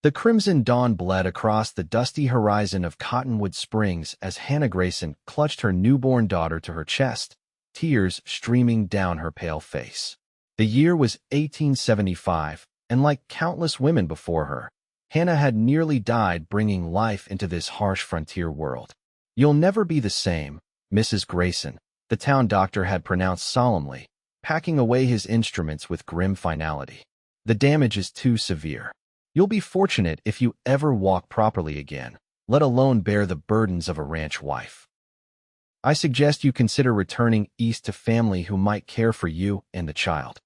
The crimson dawn bled across the dusty horizon of Cottonwood Springs as Hannah Grayson clutched her newborn daughter to her chest, tears streaming down her pale face. The year was 1875, and like countless women before her, Hannah had nearly died bringing life into this harsh frontier world. "You'll never be the same, Mrs. Grayson," the town doctor had pronounced solemnly, packing away his instruments with grim finality. "The damage is too severe. You'll be fortunate if you ever walk properly again, let alone bear the burdens of a ranch wife. I suggest you consider returning east to family who might care for you and the child."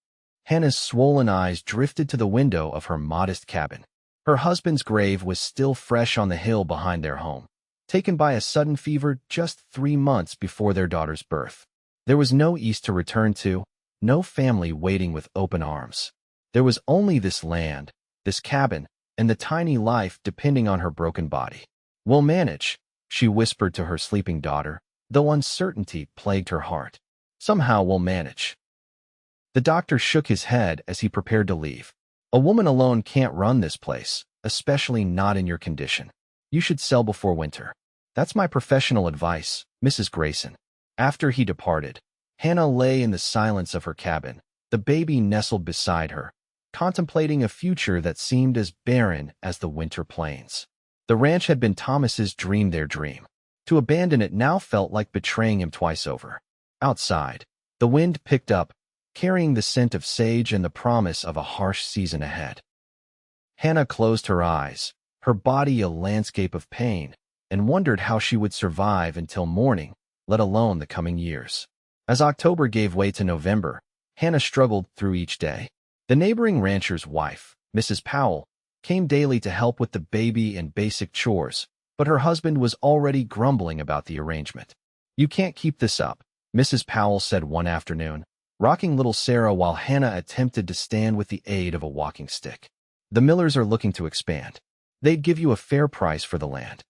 Hannah's swollen eyes drifted to the window of her modest cabin. Her husband's grave was still fresh on the hill behind their home, taken by a sudden fever just 3 months before their daughter's birth. There was no east to return to, no family waiting with open arms. There was only this land, this cabin, and the tiny life depending on her broken body. "We'll manage," she whispered to her sleeping daughter, though uncertainty plagued her heart. "Somehow we'll manage." The doctor shook his head as he prepared to leave. "A woman alone can't run this place, especially not in your condition. You should sell before winter. That's my professional advice, Mrs. Grayson." After he departed, Hannah lay in the silence of her cabin, the baby nestled beside her, contemplating a future that seemed as barren as the winter plains. The ranch had been Thomas's dream, their dream. To abandon it now felt like betraying him twice over. Outside, the wind picked up, carrying the scent of sage and the promise of a harsh season ahead. Hannah closed her eyes, her body a landscape of pain, and wondered how she would survive until morning, let alone the coming years. As October gave way to November, Hannah struggled through each day. The neighboring rancher's wife, Mrs. Powell, came daily to help with the baby and basic chores, but her husband was already grumbling about the arrangement. "You can't keep this up," Mrs. Powell said one afternoon, rocking little Sarah while Hannah attempted to stand with the aid of a walking stick. "The Millers are looking to expand. They'd give you a fair price for the land."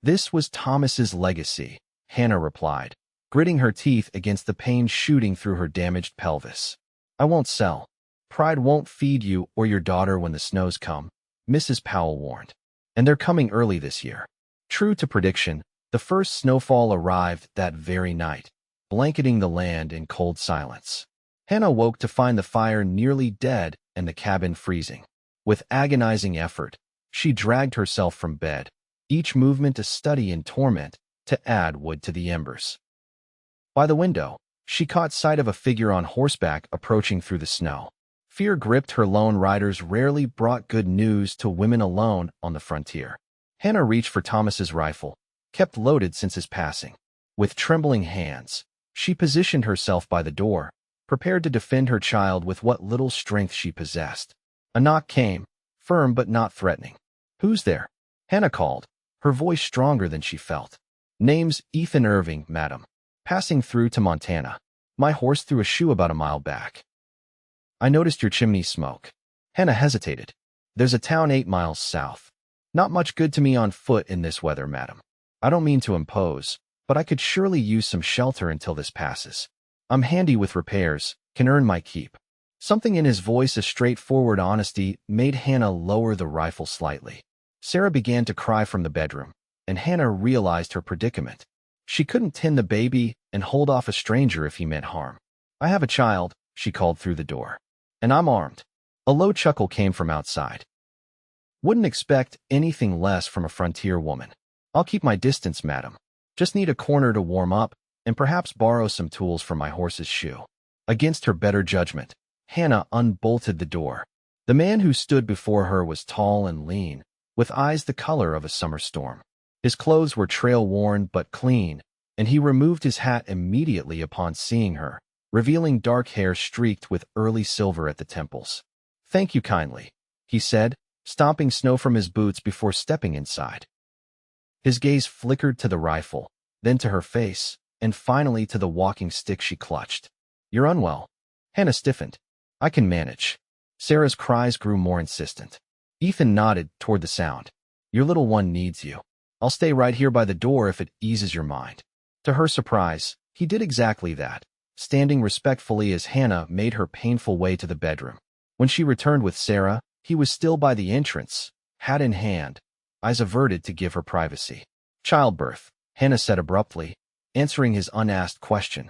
"This was Thomas's legacy," Hannah replied, gritting her teeth against the pain shooting through her damaged pelvis. "I won't sell. Pride won't feed you or your daughter when the snows come," Mrs. Powell warned. "And they're coming early this year." True to prediction, the first snowfall arrived that very night, blanketing the land in cold silence. Hannah woke to find the fire nearly dead and the cabin freezing. With agonizing effort, she dragged herself from bed, each movement a study in torment, to add wood to the embers. By the window, she caught sight of a figure on horseback approaching through the snow. Fear gripped her. Lone riders rarely brought good news to women alone on the frontier. Hannah reached for Thomas's rifle, kept loaded since his passing. With trembling hands, she positioned herself by the door, prepared to defend her child with what little strength she possessed. A knock came, firm but not threatening. "Who's there?" Hannah called, her voice stronger than she felt. "Name's Ethan Irving, madam. Passing through to Montana. My horse threw a shoe about a mile back. I noticed your chimney smoke." Hannah hesitated. "There's a town 8 miles south. Not much good to me on foot in this weather, madam. I don't mean to impose, but I could surely use some shelter until this passes. I'm handy with repairs, can earn my keep." Something in his voice, a straightforward honesty, made Hannah lower the rifle slightly. Sarah began to cry from the bedroom, and Hannah realized her predicament. She couldn't tend the baby and hold off a stranger if he meant harm. "I have a child," she called through the door. "And I'm armed." A low chuckle came from outside. "Wouldn't expect anything less from a frontier woman. I'll keep my distance, madam. Just need a corner to warm up, and perhaps borrow some tools from my horse's shoe." Against her better judgment, Hannah unbolted the door. The man who stood before her was tall and lean, with eyes the color of a summer storm. His clothes were trail-worn but clean, and he removed his hat immediately upon seeing her, revealing dark hair streaked with early silver at the temples. "Thank you kindly," he said, stomping snow from his boots before stepping inside. His gaze flickered to the rifle, then to her face, and finally to the walking stick she clutched. "You're unwell." Hannah stiffened. "I can manage." Sarah's cries grew more insistent. Ethan nodded toward the sound. "Your little one needs you. I'll stay right here by the door if it eases your mind." To her surprise, he did exactly that, standing respectfully as Hannah made her painful way to the bedroom. When she returned with Sarah, he was still by the entrance, hat in hand, eyes averted to give her privacy. Childbirth, Hannah said abruptly, answering his unasked question.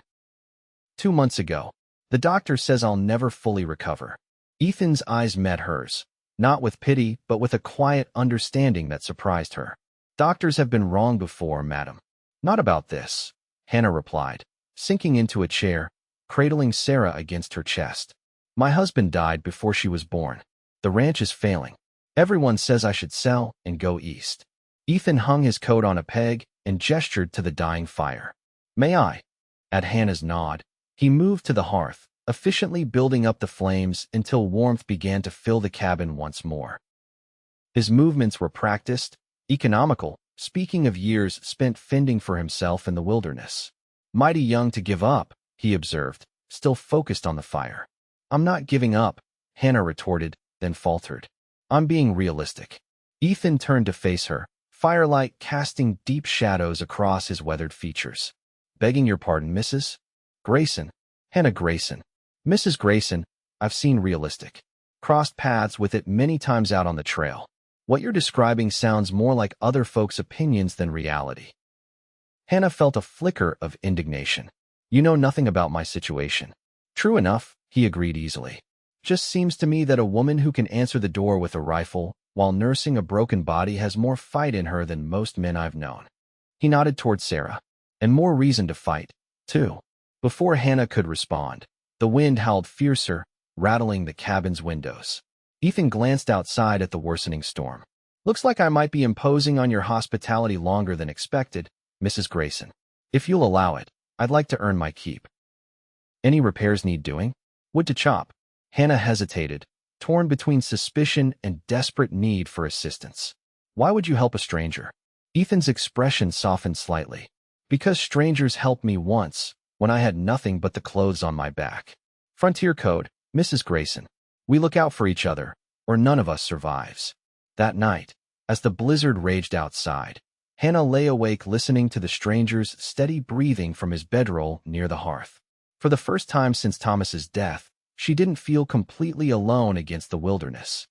2 months ago. The doctor says I'll never fully recover. Ethan's eyes met hers, not with pity, but with a quiet understanding that surprised her. Doctors have been wrong before, madam. Not about this, Hannah replied, sinking into a chair, cradling Sarah against her chest. My husband died before she was born. The ranch is failing. Everyone says I should sell and go east. Ethan hung his coat on a peg and gestured to the dying fire. May I? At Hannah's nod, he moved to the hearth, efficiently building up the flames until warmth began to fill the cabin once more. His movements were practiced, economical, speaking of years spent fending for himself in the wilderness. Mighty young to give up, he observed, still focused on the fire. I'm not giving up, Hannah retorted, then faltered. I'm being realistic. Ethan turned to face her, firelight casting deep shadows across his weathered features. Begging your pardon, Mrs. Grayson. Hannah Grayson. Mrs. Grayson, I've seen realistic. Crossed paths with it many times out on the trail. What you're describing sounds more like other folks' opinions than reality. Hannah felt a flicker of indignation. You know nothing about my situation. True enough, he agreed easily. Just seems to me that a woman who can answer the door with a rifle while nursing a broken body has more fight in her than most men I've known. He nodded toward Sarah. And more reason to fight, too. Before Hannah could respond, the wind howled fiercer, rattling the cabin's windows. Ethan glanced outside at the worsening storm. Looks like I might be imposing on your hospitality longer than expected, Mrs. Grayson. If you'll allow it, I'd like to earn my keep. Any repairs need doing? Wood to chop. Hannah hesitated, torn between suspicion and desperate need for assistance. Why would you help a stranger? Ethan's expression softened slightly. Because strangers helped me once, when I had nothing but the clothes on my back. Frontier code, Mrs. Grayson. We look out for each other, or none of us survives. That night, as the blizzard raged outside, Hannah lay awake listening to the stranger's steady breathing from his bedroll near the hearth. For the first time since Thomas's death, she didn't feel completely alone against the wilderness.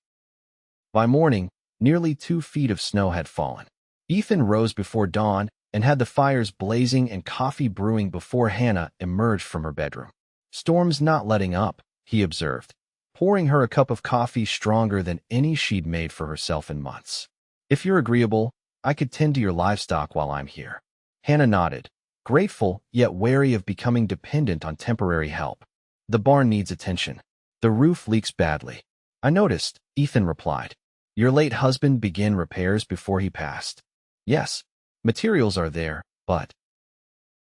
By morning, nearly 2 feet of snow had fallen. Ethan rose before dawn and had the fires blazing and coffee brewing before Hannah emerged from her bedroom. Storm's not letting up, he observed, pouring her a cup of coffee stronger than any she'd made for herself in months. If you're agreeable, I could tend to your livestock while I'm here. Hannah nodded, grateful yet wary of becoming dependent on temporary help. The barn needs attention. The roof leaks badly. I noticed, Ethan replied. Your late husband began repairs before he passed. Yes, materials are there, but...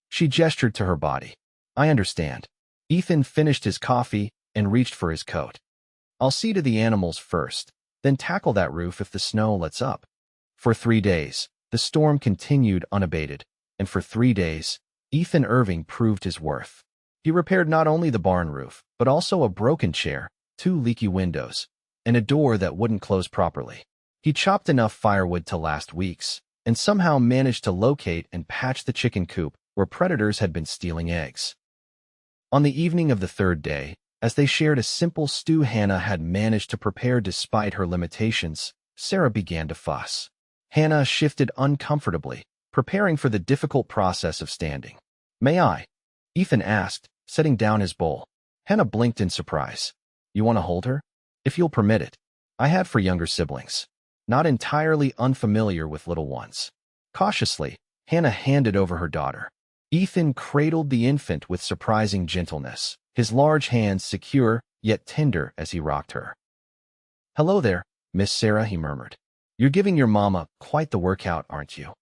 She gestured to her body. I understand. Ethan finished his coffee and reached for his coat. I'll see to the animals first, then tackle that roof if the snow lets up. For 3 days, the storm continued unabated, and for 3 days, Ethan Irving proved his worth. He repaired not only the barn roof, but also a broken chair, 2 leaky windows, and a door that wouldn't close properly. He chopped enough firewood to last weeks, and somehow managed to locate and patch the chicken coop where predators had been stealing eggs. On the evening of the 3rd day, as they shared a simple stew Hannah had managed to prepare despite her limitations, Sarah began to fuss. Hannah shifted uncomfortably, preparing for the difficult process of standing. May I? Ethan asked, setting down his bowl. Hannah blinked in surprise. You want to hold her? If you'll permit it. I had for younger siblings. Not entirely unfamiliar with little ones. Cautiously, Hannah handed over her daughter. Ethan cradled the infant with surprising gentleness, his large hands secure yet tender as he rocked her. Hello there, Miss Sarah, he murmured. You're giving your mama quite the workout, aren't you?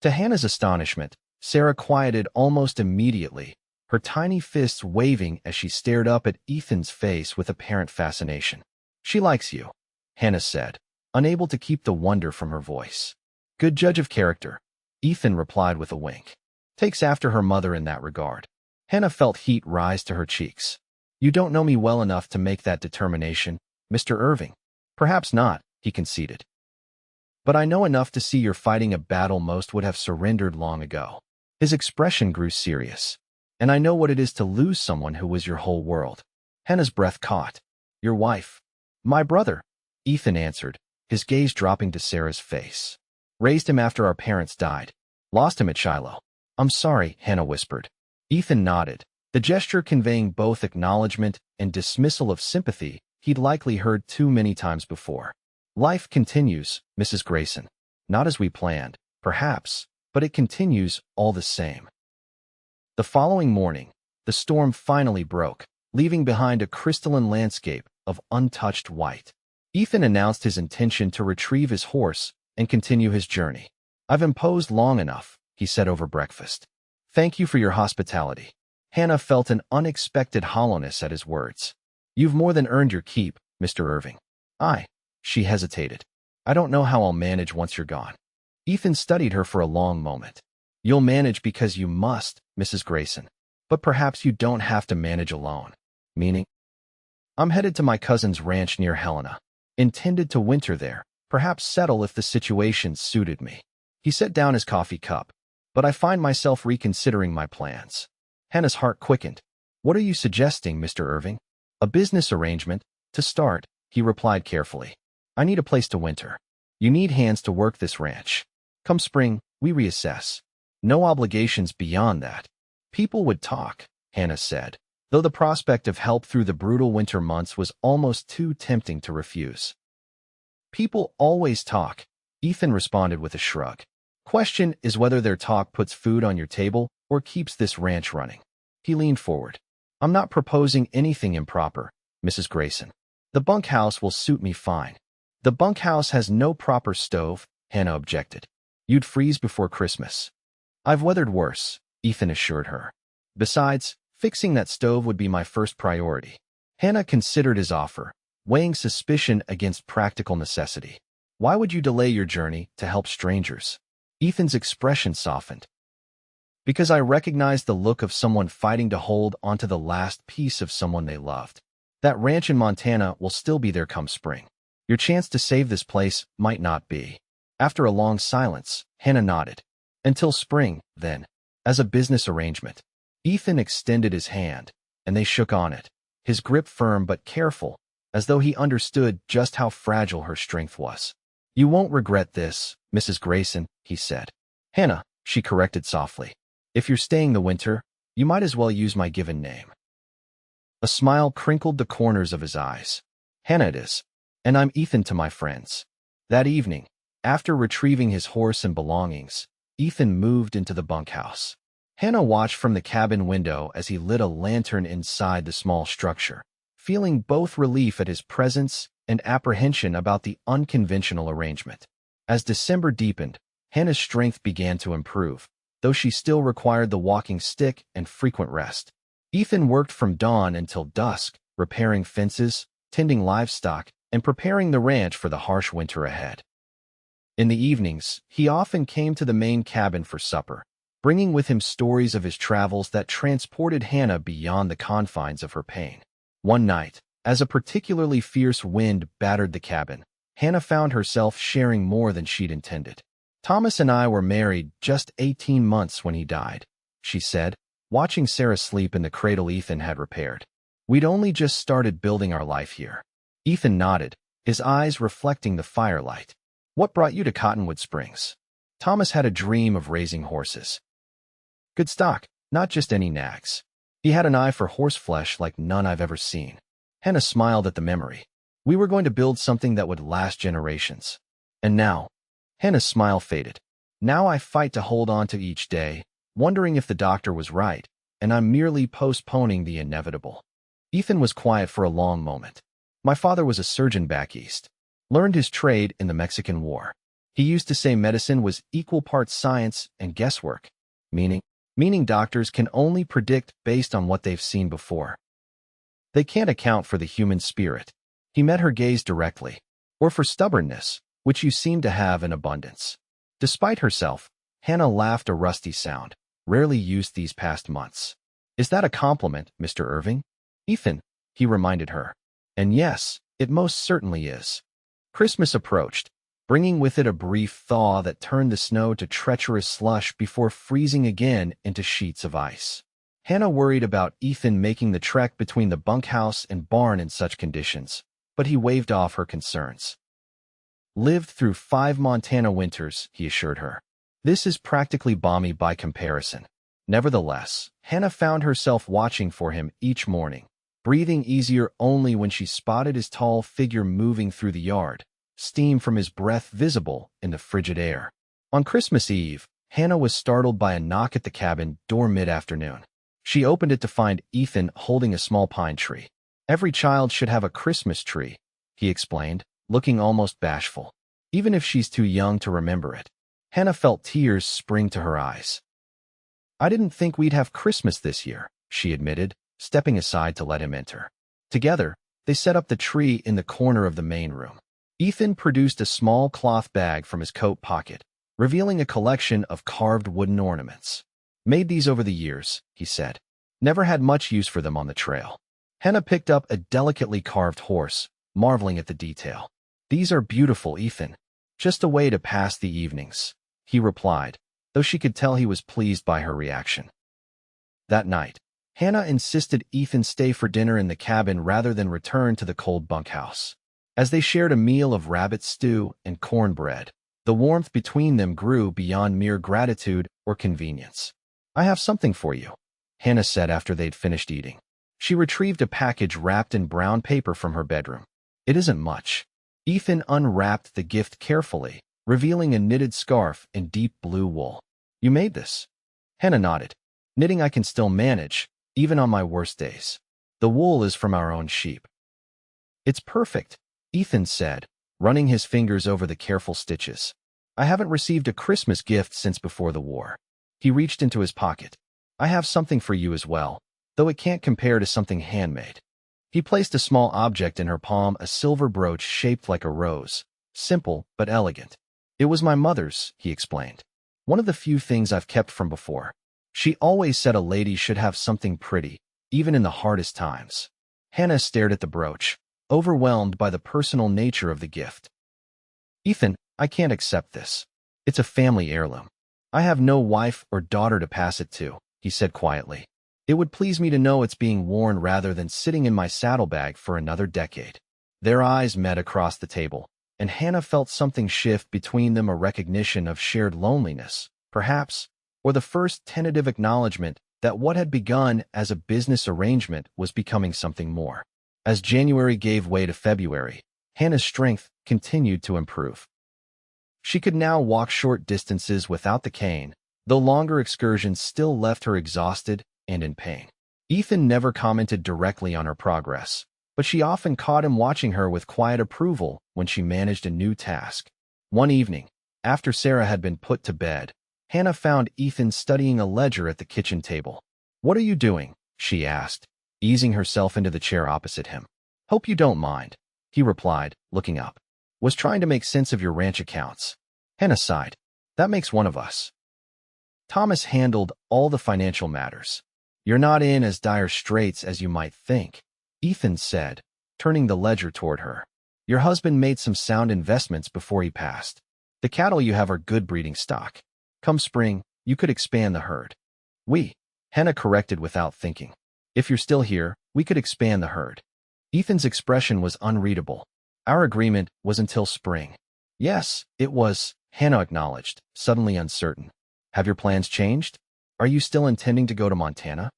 To Hannah's astonishment, Sarah quieted almost immediately, her tiny fists waving as she stared up at Ethan's face with apparent fascination. She likes you, Hannah said, unable to keep the wonder from her voice. Good judge of character, Ethan replied with a wink. Takes after her mother in that regard. Hannah felt heat rise to her cheeks. You don't know me well enough to make that determination, Mr. Irving. Perhaps not, he conceded. But I know enough to see you're fighting a battle most would have surrendered long ago. His expression grew serious. And I know what it is to lose someone who was your whole world. Hannah's breath caught. Your wife. My brother, Ethan answered, his gaze dropping to Sarah's face. Raised him after our parents died. Lost him at Shiloh. I'm sorry, Hannah whispered. Ethan nodded, the gesture conveying both acknowledgement and dismissal of sympathy he'd likely heard too many times before. Life continues, Mrs. Grayson. Not as we planned, perhaps, but it continues all the same. The following morning, the storm finally broke, leaving behind a crystalline landscape of untouched white. Ethan announced his intention to retrieve his horse and continue his journey. I've imposed long enough, he said over breakfast. Thank you for your hospitality. Hannah felt an unexpected hollowness at his words. You've more than earned your keep, Mr. Irving. She hesitated. I don't know how I'll manage once you're gone. Ethan studied her for a long moment. You'll manage because you must, Mrs. Grayson. But perhaps you don't have to manage alone. Meaning? I'm headed to my cousin's ranch near Helena. Intended to winter there, perhaps settle if the situation suited me. He set down his coffee cup. But I find myself reconsidering my plans. Hannah's heart quickened. What are you suggesting, Mr. Irving? A business arrangement. To start, he replied carefully. I need a place to winter. You need hands to work this ranch. Come spring, we reassess. No obligations beyond that. People would talk, Hannah said, though the prospect of help through the brutal winter months was almost too tempting to refuse. People always talk, Ethan responded with a shrug. Question is whether their talk puts food on your table or keeps this ranch running. He leaned forward. I'm not proposing anything improper, Mrs. Grayson. The bunkhouse will suit me fine. The bunkhouse has no proper stove, Hannah objected. You'd freeze before Christmas. I've weathered worse, Ethan assured her. Besides, fixing that stove would be my first priority. Hannah considered his offer, weighing suspicion against practical necessity. Why would you delay your journey to help strangers? Ethan's expression softened. Because I recognized the look of someone fighting to hold onto the last piece of someone they loved. That ranch in Montana will still be there come spring. Your chance to save this place might not be. After a long silence, Hannah nodded. Until spring, then, as a business arrangement. Ethan extended his hand, and they shook on it, his grip firm but careful, as though he understood just how fragile her strength was. You won't regret this, Mrs. Grayson, he said. Hannah, she corrected softly. If you're staying the winter, you might as well use my given name. A smile crinkled the corners of his eyes. Hannah it is. And I'm Ethan to my friends. That evening, after retrieving his horse and belongings, Ethan moved into the bunkhouse. Hannah watched from the cabin window as he lit a lantern inside the small structure, feeling both relief at his presence and apprehension about the unconventional arrangement. As December deepened, Hannah's strength began to improve, though she still required the walking stick and frequent rest. Ethan worked from dawn until dusk, repairing fences, tending livestock, and preparing the ranch for the harsh winter ahead. In the evenings, he often came to the main cabin for supper, bringing with him stories of his travels that transported Hannah beyond the confines of her pain. One night, as a particularly fierce wind battered the cabin, Hannah found herself sharing more than she'd intended. Thomas and I were married just 18 months when he died, she said, watching Sarah sleep in the cradle Ethan had repaired. We'd only just started building our life here. Ethan nodded, his eyes reflecting the firelight. What brought you to Cottonwood Springs? Thomas had a dream of raising horses. Good stock, not just any nags. He had an eye for horseflesh like none I've ever seen. Hannah smiled at the memory. We were going to build something that would last generations. And now, Hannah's smile faded. Now I fight to hold on to each day, wondering if the doctor was right, and I'm merely postponing the inevitable. Ethan was quiet for a long moment. My father was a surgeon back east. Learned his trade in the Mexican War. He used to say medicine was equal parts science and guesswork, meaning doctors can only predict based on what they've seen before. They can't account for the human spirit. He met her gaze directly, or for stubbornness, which you seem to have in abundance. Despite herself, Hannah laughed a rusty sound, rarely used these past months. Is that a compliment, Mr. Irving? Ethan, he reminded her. And yes, it most certainly is. Christmas approached, bringing with it a brief thaw that turned the snow to treacherous slush before freezing again into sheets of ice. Hannah worried about Ethan making the trek between the bunkhouse and barn in such conditions, but he waved off her concerns. Lived through 5 Montana winters, he assured her. This is practically balmy by comparison. Nevertheless, Hannah found herself watching for him each morning, breathing easier only when she spotted his tall figure moving through the yard, steam from his breath visible in the frigid air. On Christmas Eve, Hannah was startled by a knock at the cabin door mid-afternoon. She opened it to find Ethan holding a small pine tree. "Every child should have a Christmas tree," he explained, looking almost bashful, "even if she's too young to remember it." Hannah felt tears spring to her eyes. "I didn't think we'd have Christmas this year," she admitted, stepping aside to let him enter. Together, they set up the tree in the corner of the main room. Ethan produced a small cloth bag from his coat pocket, revealing a collection of carved wooden ornaments. "Made these over the years," he said. "Never had much use for them on the trail." Hannah picked up a delicately carved horse, marveling at the detail. "These are beautiful, Ethan. Just a way to pass the evenings," he replied, though she could tell he was pleased by her reaction. That night, Hannah insisted Ethan stay for dinner in the cabin rather than return to the cold bunkhouse. As they shared a meal of rabbit stew and cornbread, the warmth between them grew beyond mere gratitude or convenience. "I have something for you," Hannah said after they'd finished eating. She retrieved a package wrapped in brown paper from her bedroom. "It isn't much." Ethan unwrapped the gift carefully, revealing a knitted scarf in deep blue wool. "You made this?" Hannah nodded. "Knitting I can still manage, even on my worst days. The wool is from our own sheep." "It's perfect," Ethan said, running his fingers over the careful stitches. "I haven't received a Christmas gift since before the war." He reached into his pocket. "I have something for you as well, though it can't compare to something handmade." He placed a small object in her palm, a silver brooch shaped like a rose, simple but elegant. "It was my mother's," he explained. "One of the few things I've kept from before. She always said a lady should have something pretty, even in the hardest times." Hannah stared at the brooch, overwhelmed by the personal nature of the gift. "Ethan, I can't accept this. It's a family heirloom. I have no wife or daughter to pass it to," he said quietly. "It would please me to know it's being worn rather than sitting in my saddlebag for another decade." Their eyes met across the table, and Hannah felt something shift between them, a recognition of shared loneliness, perhaps, or the first tentative acknowledgement that what had begun as a business arrangement was becoming something more. As January gave way to February, Hannah's strength continued to improve. She could now walk short distances without the cane, though longer excursions still left her exhausted and in pain. Ethan never commented directly on her progress, but she often caught him watching her with quiet approval when she managed a new task. One evening, after Sarah had been put to bed, Hannah found Ethan studying a ledger at the kitchen table. "What are you doing?" she asked, easing herself into the chair opposite him. "Hope you don't mind," he replied, looking up. "Was trying to make sense of your ranch accounts." Hannah sighed. "That makes one of us." Thomas handled all the financial matters. "You're not in as dire straits as you might think," Ethan said, turning the ledger toward her. "Your husband made some sound investments before he passed. The cattle you have are good breeding stock. Come spring, you could expand the herd." Hannah corrected without thinking. "If you're still here, we could expand the herd." Ethan's expression was unreadable. "Our agreement was until spring." "Yes, it was," Hannah acknowledged, suddenly uncertain. "Have your plans changed? Are you still intending to go to Montana?"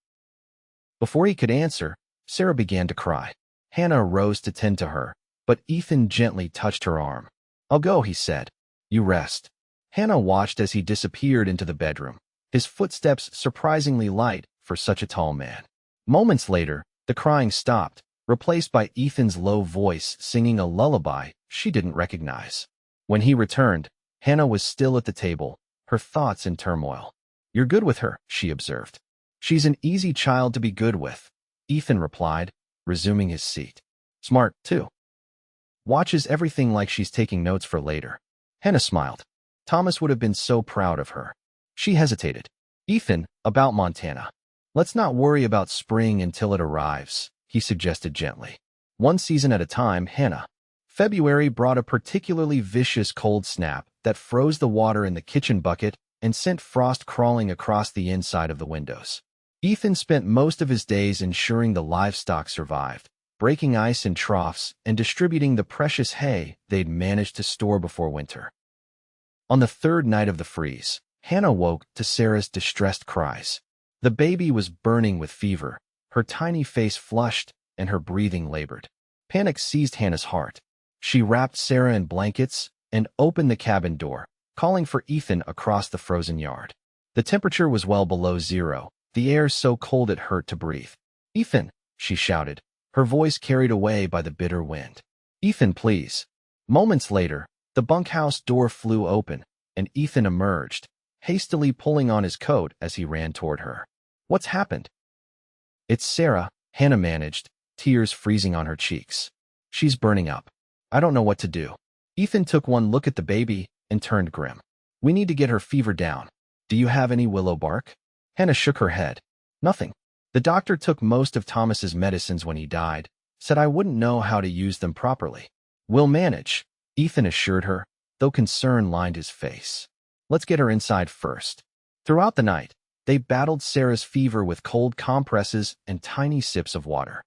Before he could answer, Sarah began to cry. Hannah rose to tend to her, but Ethan gently touched her arm. "I'll go," he said. "You rest." Hannah watched as he disappeared into the bedroom, his footsteps surprisingly light for such a tall man. Moments later, the crying stopped, replaced by Ethan's low voice singing a lullaby she didn't recognize. When he returned, Hannah was still at the table, her thoughts in turmoil. "You're good with her," she observed. "She's an easy child to be good with," Ethan replied, resuming his seat. "Smart, too. Watches everything like she's taking notes for later." Hannah smiled. Thomas would have been so proud of her. She hesitated. "Ethan, about Montana. Let's not worry about spring until it arrives," he suggested gently. "One season at a time, Hannah." February brought a particularly vicious cold snap that froze the water in the kitchen bucket and sent frost crawling across the inside of the windows. Ethan spent most of his days ensuring the livestock survived, breaking ice in troughs and distributing the precious hay they'd managed to store before winter. On the third night of the freeze, Hannah woke to Sarah's distressed cries. The baby was burning with fever, her tiny face flushed, and her breathing labored. Panic seized Hannah's heart. She wrapped Sarah in blankets and opened the cabin door, calling for Ethan across the frozen yard. The temperature was well below zero, the air so cold it hurt to breathe. "Ethan," she shouted, her voice carried away by the bitter wind. "Ethan, please." Moments later, the bunkhouse door flew open, and Ethan emerged, hastily pulling on his coat as he ran toward her. "What's happened?" "It's Sarah," Hannah managed, tears freezing on her cheeks. "She's burning up. I don't know what to do." Ethan took one look at the baby and turned grim. "We need to get her fever down. Do you have any willow bark?" Hannah shook her head. "Nothing. The doctor took most of Thomas's medicines when he died, said I wouldn't know how to use them properly." "We'll manage," Ethan assured her, though concern lined his face. "Let's get her inside first." Throughout the night, they battled Sarah's fever with cold compresses and tiny sips of water.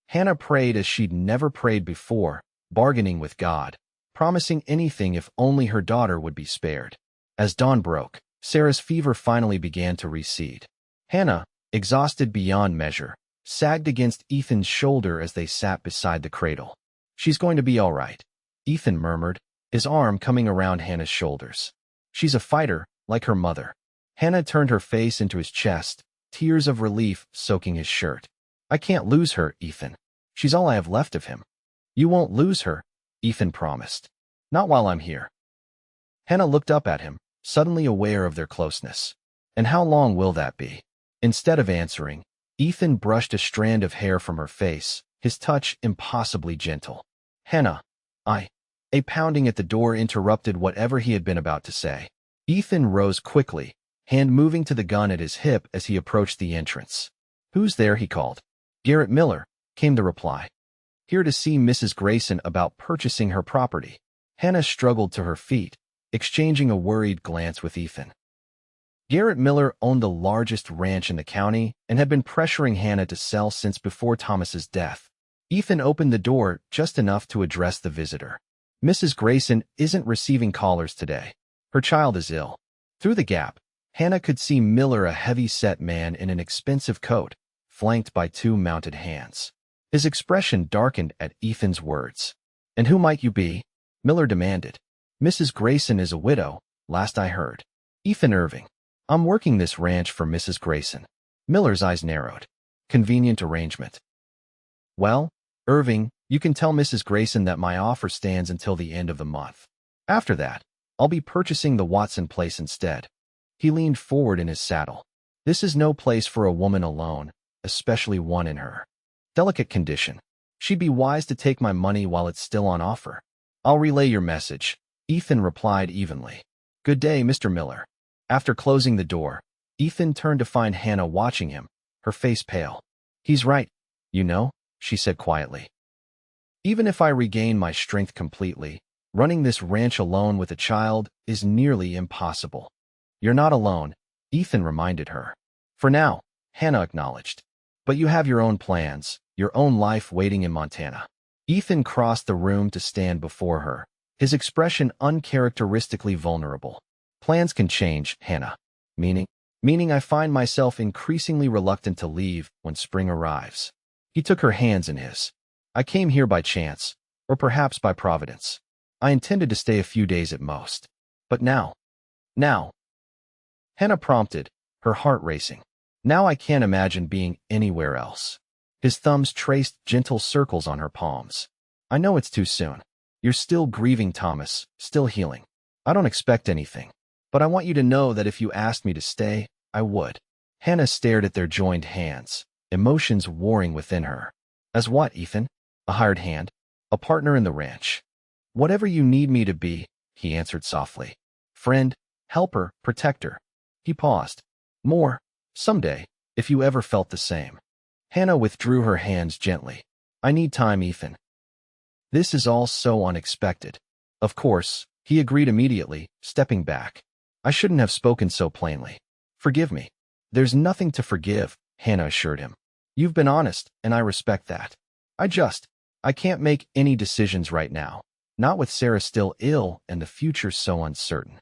Hannah prayed as she'd never prayed before, bargaining with God, promising anything if only her daughter would be spared. As dawn broke, Sarah's fever finally began to recede. Hannah, exhausted beyond measure, sagged against Ethan's shoulder as they sat beside the cradle. "She's going to be all right," Ethan murmured, his arm coming around Hannah's shoulders. "She's a fighter, like her mother." Hannah turned her face into his chest, tears of relief soaking his shirt. "I can't lose her, Ethan. She's all I have left of him." "You won't lose her," Ethan promised. "Not while I'm here." Hannah looked up at him, suddenly aware of their closeness. "And how long will that be?" Instead of answering, Ethan brushed a strand of hair from her face, his touch impossibly gentle. "Hannah, A pounding at the door interrupted whatever he had been about to say. Ethan rose quickly, hand moving to the gun at his hip as he approached the entrance. "Who's there?" he called. "Garrett Miller," came the reply. "Here to see Mrs. Grayson about purchasing her property." Hannah struggled to her feet, exchanging a worried glance with Ethan. Garrett Miller owned the largest ranch in the county and had been pressuring Hannah to sell since before Thomas's death. Ethan opened the door just enough to address the visitor. "Mrs. Grayson isn't receiving callers today. Her child is ill." Through the gap, Hannah could see Miller, a heavy-set man in an expensive coat, flanked by two mounted hands. His expression darkened at Ethan's words. "And who might you be?" Miller demanded. "Mrs. Grayson is a widow, last I heard." "Ethan Irving. I'm working this ranch for Mrs. Grayson." Miller's eyes narrowed. "Convenient arrangement." "Well, Irving, you can tell Mrs. Grayson that my offer stands until the end of the month. After that, I'll be purchasing the Watson place instead." He leaned forward in his saddle. "This is no place for a woman alone, especially one in her delicate condition. She'd be wise to take my money while it's still on offer." "I'll relay your message," Ethan replied evenly. "Good day, Mr. Miller." After closing the door, Ethan turned to find Hannah watching him, her face pale. "He's right, you know," she said quietly. "Even if I regain my strength completely, running this ranch alone with a child is nearly impossible." "You're not alone," Ethan reminded her. "For now," Hannah acknowledged. "But you have your own plans, your own life waiting in Montana." Ethan crossed the room to stand before her, his expression uncharacteristically vulnerable. "Plans can change, Hannah. Meaning I find myself increasingly reluctant to leave when spring arrives." He took her hands in his. "I came here by chance, or perhaps by providence. I intended to stay a few days at most. But now. Hannah prompted, her heart racing. "Now I can't imagine being anywhere else." His thumbs traced gentle circles on her palms. "I know it's too soon. You're still grieving Thomas, still healing. I don't expect anything. But I want you to know that if you asked me to stay, I would." Hannah stared at their joined hands, emotions warring within her. "As what, Ethan? A hired hand? A partner in the ranch?" "Whatever you need me to be," he answered softly. "Friend, helper, protector." He paused. "More, someday, if you ever felt the same." Hannah withdrew her hands gently. "I need time, Ethan." "This is all so unexpected." "Of course," he agreed immediately, stepping back. "I shouldn't have spoken so plainly. Forgive me." "There's nothing to forgive," Hannah assured him. "You've been honest, and I respect that." I can't make any decisions right now. Not with Sarah still ill and the future so uncertain.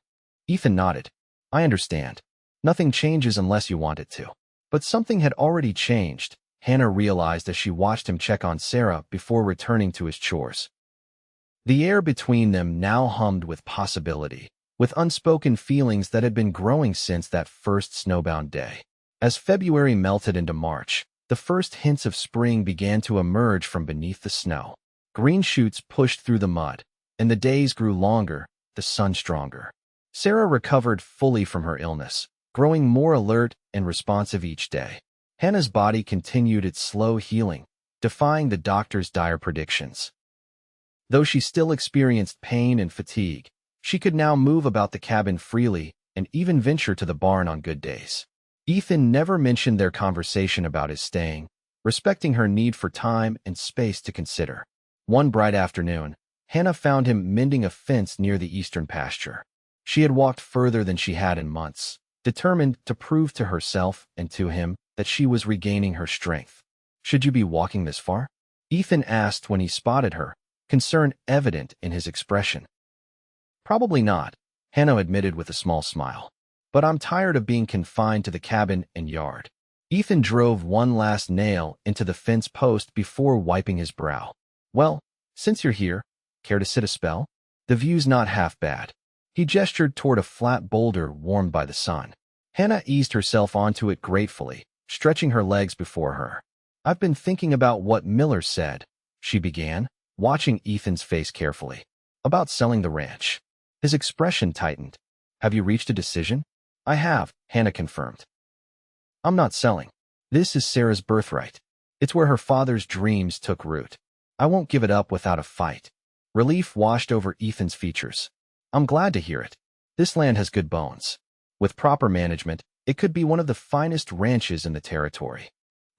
Ethan nodded. I understand. Nothing changes unless you want it to. But something had already changed, Hannah realized as she watched him check on Sarah before returning to his chores. The air between them now hummed with possibility, with unspoken feelings that had been growing since that first snowbound day. As February melted into March, the first hints of spring began to emerge from beneath the snow. Green shoots pushed through the mud, and the days grew longer, the sun stronger. Sarah recovered fully from her illness, growing more alert and responsive each day. Hannah's body continued its slow healing, defying the doctor's dire predictions. Though she still experienced pain and fatigue, she could now move about the cabin freely and even venture to the barn on good days. Ethan never mentioned their conversation about his staying, respecting her need for time and space to consider. One bright afternoon, Hannah found him mending a fence near the eastern pasture. She had walked further than she had in months, determined to prove to herself and to him that she was regaining her strength. Should you be walking this far? Ethan asked when he spotted her, concern evident in his expression. Probably not, Hannah admitted with a small smile. But I'm tired of being confined to the cabin and yard. Ethan drove one last nail into the fence post before wiping his brow. Well, since you're here, care to sit a spell? The view's not half bad. He gestured toward a flat boulder warmed by the sun. Hannah eased herself onto it gratefully, stretching her legs before her. I've been thinking about what Miller said, she began, watching Ethan's face carefully. About selling the ranch. His expression tightened. Have you reached a decision? I have, Hannah confirmed. I'm not selling. This is Sarah's birthright. It's where her father's dreams took root. I won't give it up without a fight. Relief washed over Ethan's features. I'm glad to hear it. This land has good bones. With proper management, it could be one of the finest ranches in the territory.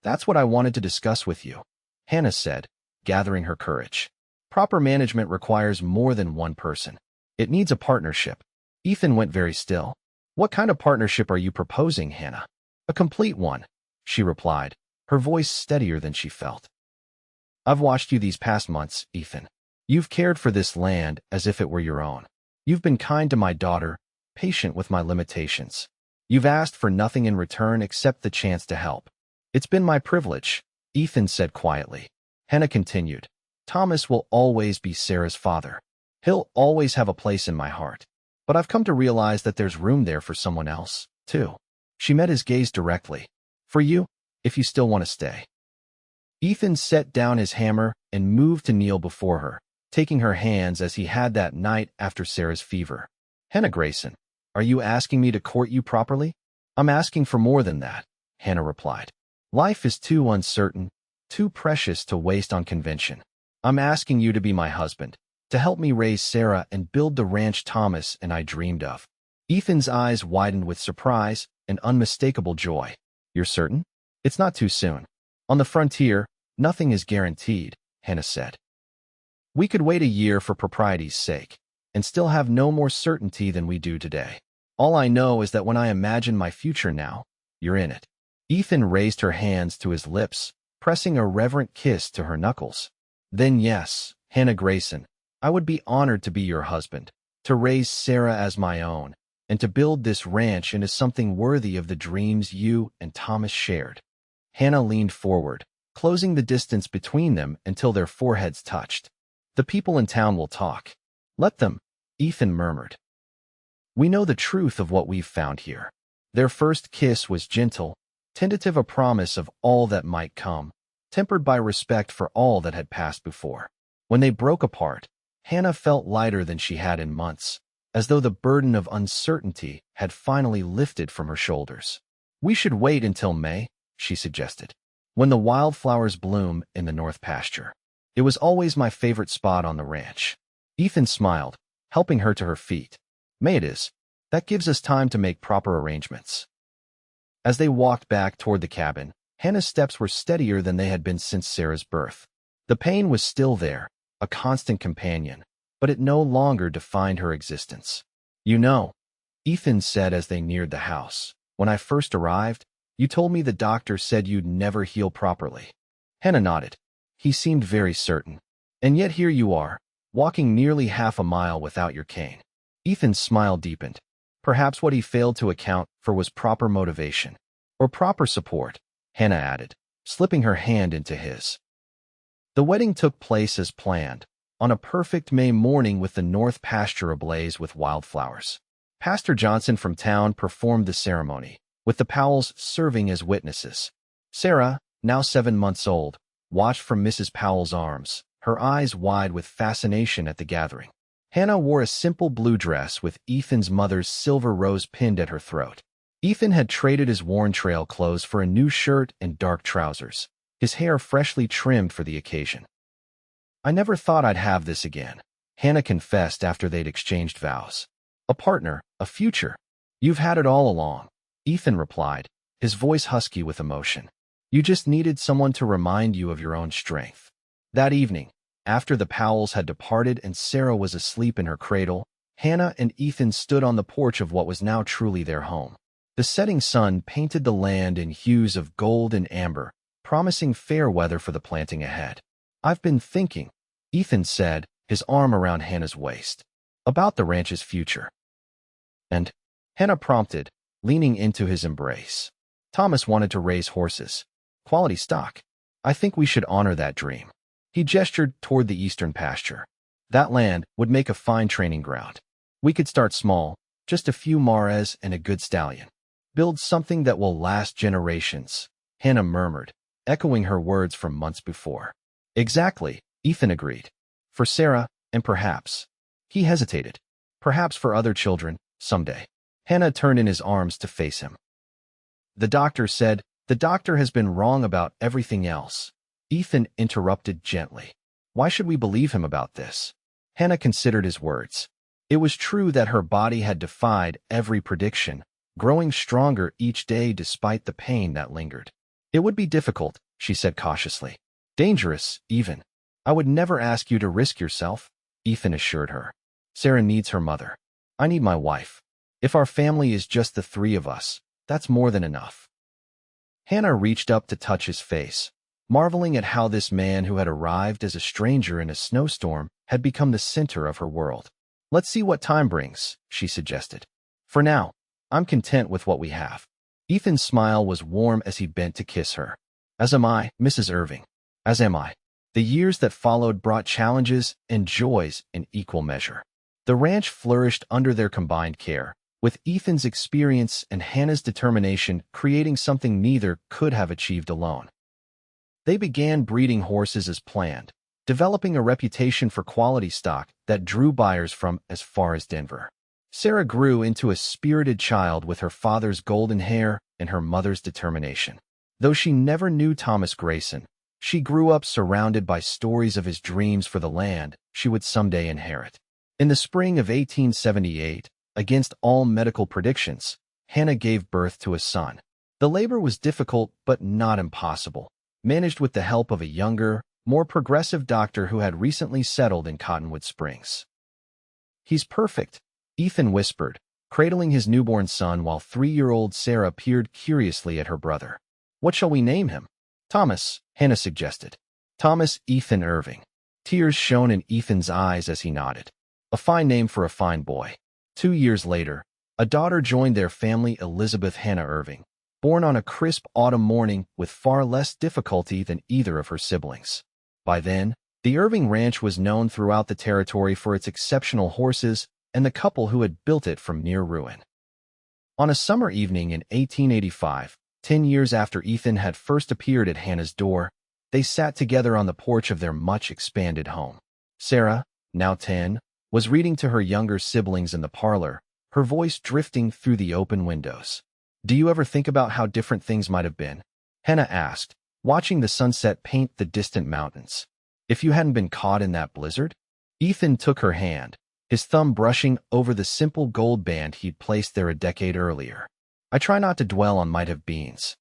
That's what I wanted to discuss with you, Hannah said, gathering her courage. Proper management requires more than one person. It needs a partnership. Ethan went very still. What kind of partnership are you proposing, Hannah? A complete one, she replied, her voice steadier than she felt. I've watched you these past months, Ethan. You've cared for this land as if it were your own. You've been kind to my daughter, patient with my limitations. You've asked for nothing in return except the chance to help. It's been my privilege, Ethan said quietly. Hannah continued. Thomas will always be Sarah's father. He'll always have a place in my heart. But I've come to realize that there's room there for someone else, too. She met his gaze directly. For you, if you still want to stay. Ethan set down his hammer and moved to kneel before her, taking her hands as he had that night after Sarah's fever. Hannah Grayson, are you asking me to court you properly? I'm asking for more than that, Hannah replied. Life is too uncertain, too precious to waste on convention. I'm asking you to be my husband, to help me raise Sarah and build the ranch Thomas and I dreamed of. Ethan's eyes widened with surprise and unmistakable joy. You're certain? It's not too soon. On the frontier, nothing is guaranteed, Hannah said. We could wait a year for propriety's sake, and still have no more certainty than we do today. All I know is that when I imagine my future now, you're in it. Ethan raised her hands to his lips, pressing a reverent kiss to her knuckles. Then yes, Hannah Grayson, I would be honored to be your husband, to raise Sarah as my own, and to build this ranch into something worthy of the dreams you and Thomas shared. Hannah leaned forward, closing the distance between them until their foreheads touched. The people in town will talk. Let them, Ethan murmured. We know the truth of what we've found here. Their first kiss was gentle, tentative, a promise of all that might come, tempered by respect for all that had passed before. When they broke apart, Hannah felt lighter than she had in months, as though the burden of uncertainty had finally lifted from her shoulders. We should wait until May, she suggested, when the wildflowers bloom in the north pasture. It was always my favorite spot on the ranch. Ethan smiled, helping her to her feet. May it is. That gives us time to make proper arrangements. As they walked back toward the cabin, Hannah's steps were steadier than they had been since Sarah's birth. The pain was still there, a constant companion, but it no longer defined her existence. You know, Ethan said as they neared the house, when I first arrived, you told me the doctor said you'd never heal properly. Hannah nodded. He seemed very certain. And yet here you are, walking nearly half a mile without your cane. Ethan's smile deepened. Perhaps what he failed to account for was proper motivation. Or proper support, Hannah added, slipping her hand into his. The wedding took place as planned, on a perfect May morning with the north pasture ablaze with wildflowers. Pastor Johnson from town performed the ceremony, with the Powells serving as witnesses. Sarah, now 7 months old, watched from Mrs. Powell's arms, her eyes wide with fascination at the gathering. Hannah wore a simple blue dress with Ethan's mother's silver rose pinned at her throat. Ethan had traded his worn trail clothes for a new shirt and dark trousers, his hair freshly trimmed for the occasion. I never thought I'd have this again, Hannah confessed after they'd exchanged vows. A partner, a future. You've had it all along, Ethan replied, his voice husky with emotion. You just needed someone to remind you of your own strength. That evening, after the Powells had departed and Sarah was asleep in her cradle, Hannah and Ethan stood on the porch of what was now truly their home. The setting sun painted the land in hues of gold and amber, promising fair weather for the planting ahead. I've been thinking, Ethan said, his arm around Hannah's waist, about the ranch's future. And, Hannah prompted, leaning into his embrace. Thomas wanted to raise horses. Quality stock. I think we should honor that dream. He gestured toward the eastern pasture. That land would make a fine training ground. We could start small, just a few mares and a good stallion. Build something that will last generations, Hannah murmured, echoing her words from months before. Exactly, Ethan agreed. For Sarah, and perhaps. He hesitated. Perhaps for other children, someday. Hannah turned in his arms to face him. The doctor said, the doctor has been wrong about everything else. Ethan interrupted gently. Why should we believe him about this? Hannah considered his words. It was true that her body had defied every prediction, growing stronger each day despite the pain that lingered. It would be difficult, she said cautiously. Dangerous, even. I would never ask you to risk yourself, Ethan assured her. Sarah needs her mother. I need my wife. If our family is just the three of us, that's more than enough. Hannah reached up to touch his face, marveling at how this man who had arrived as a stranger in a snowstorm had become the center of her world. Let's see what time brings, she suggested. For now, I'm content with what we have. Ethan's smile was warm as he bent to kiss her. As am I, Mrs. Irving. As am I. The years that followed brought challenges and joys in equal measure. The ranch flourished under their combined care, with Ethan's experience and Hannah's determination creating something neither could have achieved alone. They began breeding horses as planned, developing a reputation for quality stock that drew buyers from as far as Denver. Sarah grew into a spirited child with her father's golden hair and her mother's determination. Though she never knew Thomas Grayson, she grew up surrounded by stories of his dreams for the land she would someday inherit. In the spring of 1878, against all medical predictions, Hannah gave birth to a son. The labor was difficult but not impossible, managed with the help of a younger, more progressive doctor who had recently settled in Cottonwood Springs. He's perfect, Ethan whispered, cradling his newborn son while 3-year-old Sarah peered curiously at her brother. What shall we name him? Thomas, Hannah suggested. Thomas Ethan Irving. Tears shone in Ethan's eyes as he nodded. A fine name for a fine boy. 2 years later, a daughter joined their family, Elizabeth Hannah Irving, born on a crisp autumn morning with far less difficulty than either of her siblings. By then, the Irving Ranch was known throughout the territory for its exceptional horses and the couple who had built it from near ruin. On a summer evening in 1885, 10 years after Ethan had first appeared at Hannah's door, they sat together on the porch of their much-expanded home. Sarah, now 10, was reading to her younger siblings in the parlor, her voice drifting through the open windows. Do you ever think about how different things might have been? Hannah asked, watching the sunset paint the distant mountains. If you hadn't been caught in that blizzard? Ethan took her hand, his thumb brushing over the simple gold band he'd placed there a decade earlier. I try not to dwell on might-have-beens.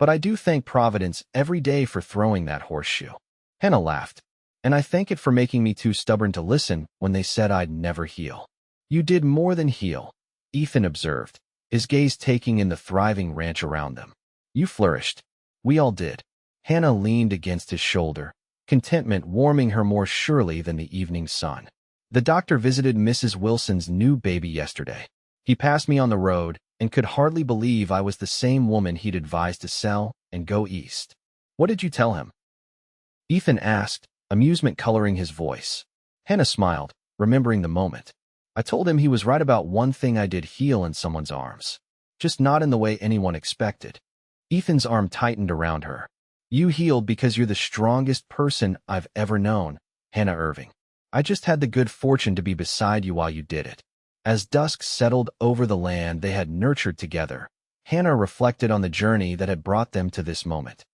But I do thank Providence every day for throwing that horseshoe. Hannah laughed. And I thank it for making me too stubborn to listen when they said I'd never heal. You did more than heal, Ethan observed, his gaze taking in the thriving ranch around them. You flourished. We all did. Hannah leaned against his shoulder, contentment warming her more surely than the evening sun. The doctor visited Mrs. Wilson's new baby yesterday. He passed me on the road and could hardly believe I was the same woman he'd advised to sell and go east. What did you tell him? Ethan asked, amusement coloring his voice. Hannah smiled, remembering the moment. I told him he was right about one thing: I did heal in someone's arms. Just not in the way anyone expected. Ethan's arm tightened around her. You healed because you're the strongest person I've ever known, Hannah Irving. I just had the good fortune to be beside you while you did it. As dusk settled over the land they had nurtured together, Hannah reflected on the journey that had brought them to this moment.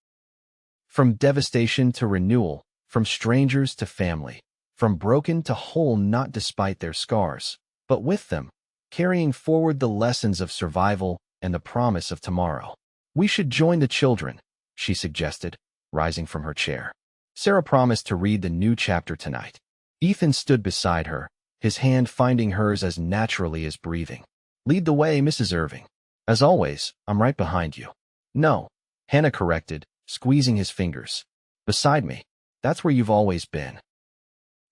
From devastation to renewal, from strangers to family, from broken to whole, not despite their scars, but with them, carrying forward the lessons of survival and the promise of tomorrow. We should join the children, she suggested, rising from her chair. Sarah promised to read the new chapter tonight. Ethan stood beside her, his hand finding hers as naturally as breathing. Lead the way, Mrs. Irving. As always, I'm right behind you. No, Hannah corrected, squeezing his fingers. Beside me. That's where you've always been.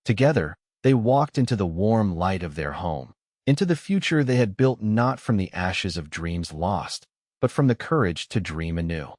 Together, they walked into the warm light of their home, into the future they had built not from the ashes of dreams lost, but from the courage to dream anew.